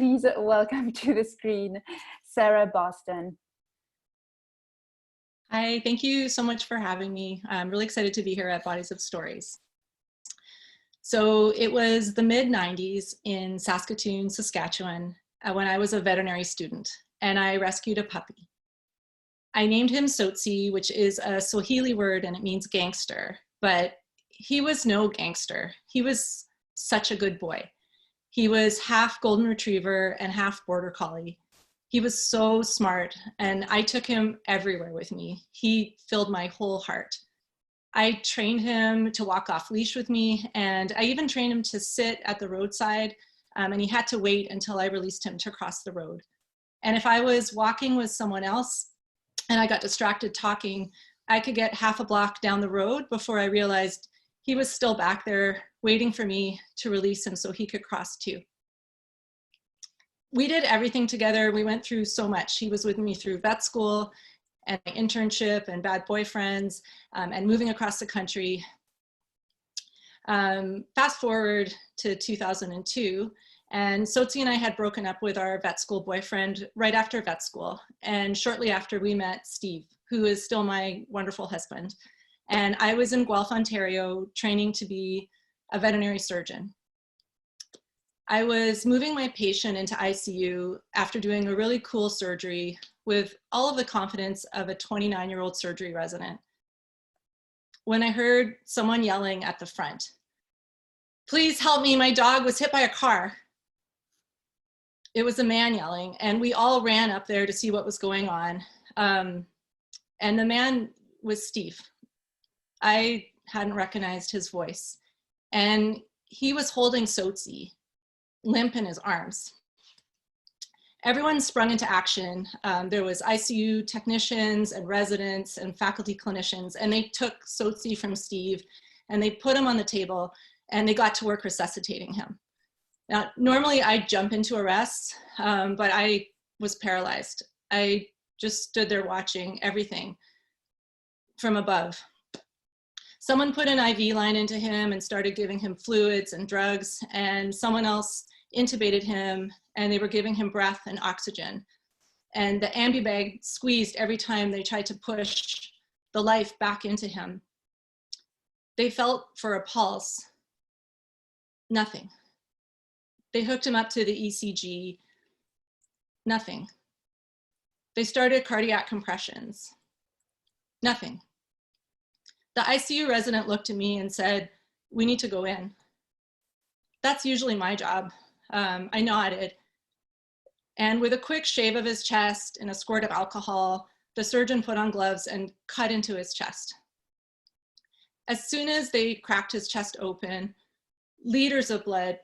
please welcome to the screen, Sarah Boston. Hi, thank you so much for having me. I'm really excited to be here at Bodies of Stories. So it was the mid-90s in Saskatoon, Saskatchewan, when I was a veterinary student, and I rescued a puppy. I named him Sotsi, which is a Swahili word and it means gangster, but he was no gangster. He was such a good boy. He was half golden retriever and half border collie. He was so smart, and I took him everywhere with me. He filled my whole heart. I trained him to walk off leash with me, and I even trained him to sit at the roadside, and he had to wait until I released him to cross the road. And if I was walking with someone else and I got distracted talking, I could get half a block down the road before I realized he was still back there waiting for me to release him so he could cross too. We did everything together. We went through so much. He was with me through vet school and my internship and bad boyfriends and moving across the country. Fast forward to 2002, and Sotsi and I had broken up with our vet school boyfriend right after vet school. And shortly after, we met Steve, who is still my wonderful husband. And I was in Guelph, Ontario, training to be a veterinary surgeon. I was moving my patient into ICU after doing a really cool surgery with all of the confidence of a 29-year-old surgery resident, when I heard someone yelling at the front, "Please help me, my dog was hit by a car." It was a man yelling, and we all ran up there to see what was going on. And the man was Steve. I hadn't recognized his voice. And he was holding Sotsi, limp in his arms. Everyone sprung into action. There was ICU technicians and residents and faculty clinicians, and they took Sotsi from Steve and they put him on the table and they got to work resuscitating him. Now, normally I jump into arrests, but I was paralyzed. I just stood there watching everything from above. Someone put an IV line into him and started giving him fluids and drugs, and someone else intubated him, and they were giving him breath and oxygen. And the ambu bag squeezed every time they tried to push the life back into him. They felt for a pulse, nothing. They hooked him up to the ECG, nothing. They started cardiac compressions, nothing. The ICU resident looked at me and said, "We need to go in." That's usually my job. I nodded. And with a quick shave of his chest and a squirt of alcohol, the surgeon put on gloves and cut into his chest. As soon as they cracked his chest open, liters of blood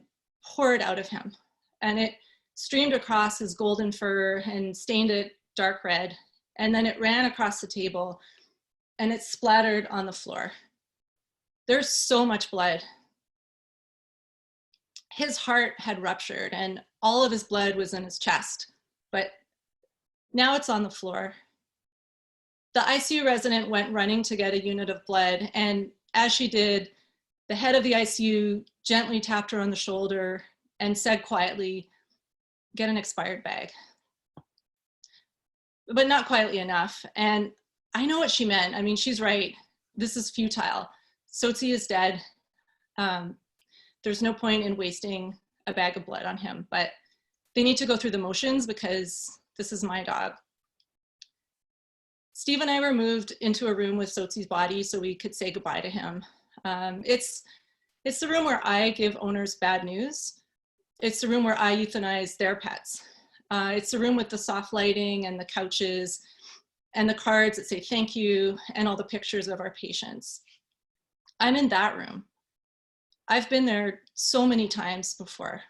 poured out of him, and it streamed across his golden fur and stained it dark red. And then it ran across the table and it splattered on the floor. There's so much blood. His heart had ruptured and all of his blood was in his chest, but now it's on the floor. The ICU resident went running to get a unit of blood, and as she did, the head of the ICU gently tapped her on the shoulder and said quietly, "Get an expired bag." But not quietly enough. And I know what she meant. I mean, she's right. This is futile. Sotsi is dead. There's no point in wasting a bag of blood on him, but they need to go through the motions because this is my dog. Steve and I were moved into a room with Sotsi's body so we could say goodbye to him. It's the room where I give owners bad news. It's the room where I euthanize their pets. It's the room with the soft lighting and the couches and the cards that say thank you and all the pictures of our patients. I'm in that room. I've been there so many times before.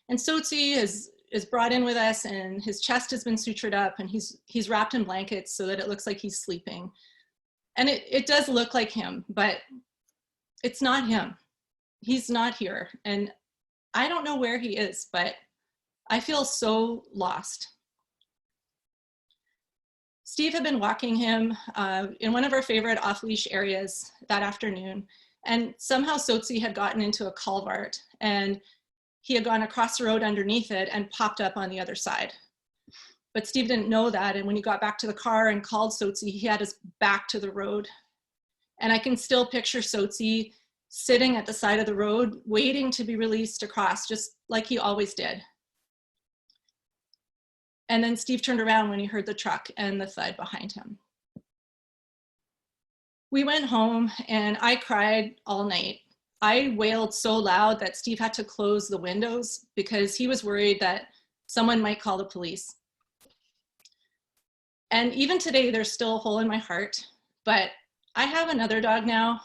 And Sotsi is brought in with us, and his chest has been sutured up, and he's wrapped in blankets so that it looks like he's sleeping. And it does look like him, but it's not him. He's not here. And I don't know where he is, but I feel so lost. Steve had been walking him in one of our favorite off-leash areas that afternoon, and somehow Sotsi had gotten into a culvert, and he had gone across the road underneath it and popped up on the other side. But Steve didn't know that, and when he got back to the car and called Sozi, he had his back to the road. And I can still picture Sozi sitting at the side of the road, waiting to be released across, just like he always did. And then Steve turned around when he heard the truck and the thud behind him. We went home and I cried all night. I wailed so loud that Steve had to close the windows because he was worried that someone might call the police. And even today, there's still a hole in my heart, but I have another dog now.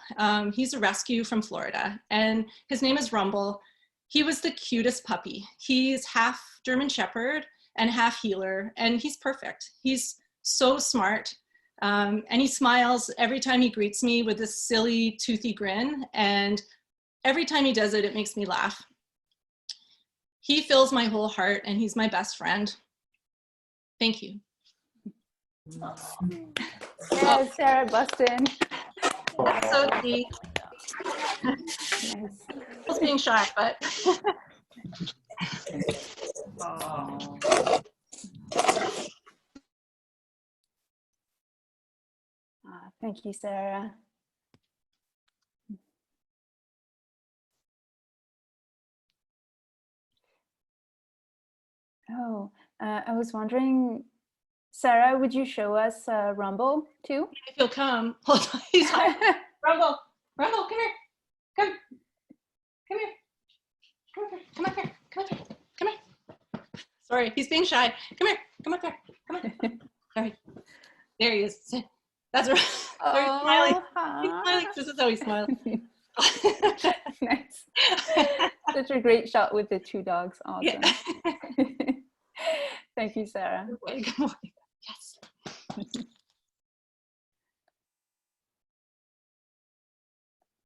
He's a rescue from Florida, and his name is Rumble. He was the cutest puppy. He's half German Shepherd and half healer, and he's perfect. He's so smart, and he smiles every time he greets me with this silly, toothy grin, and every time he does it, it makes me laugh. He fills my whole heart, and he's my best friend. Thank you. Yes, Sarah Buston. So sweet. Nice. I was being shy, but. Thank you, Sarah. Oh, I was wondering, Sarah, would you show us Rumble too? If you'll come, hold on. He's like, Rumble, Rumble, come here, come here, come up here, come here. Sorry, he's being shy. Come here, come up here, come on. Sorry, there he is. That's right. He's smiling. He's smiling. This is how he's smiling. Nice. Such a great shot with the two dogs. Awesome. Yeah. Thank you, Sarah. Good morning.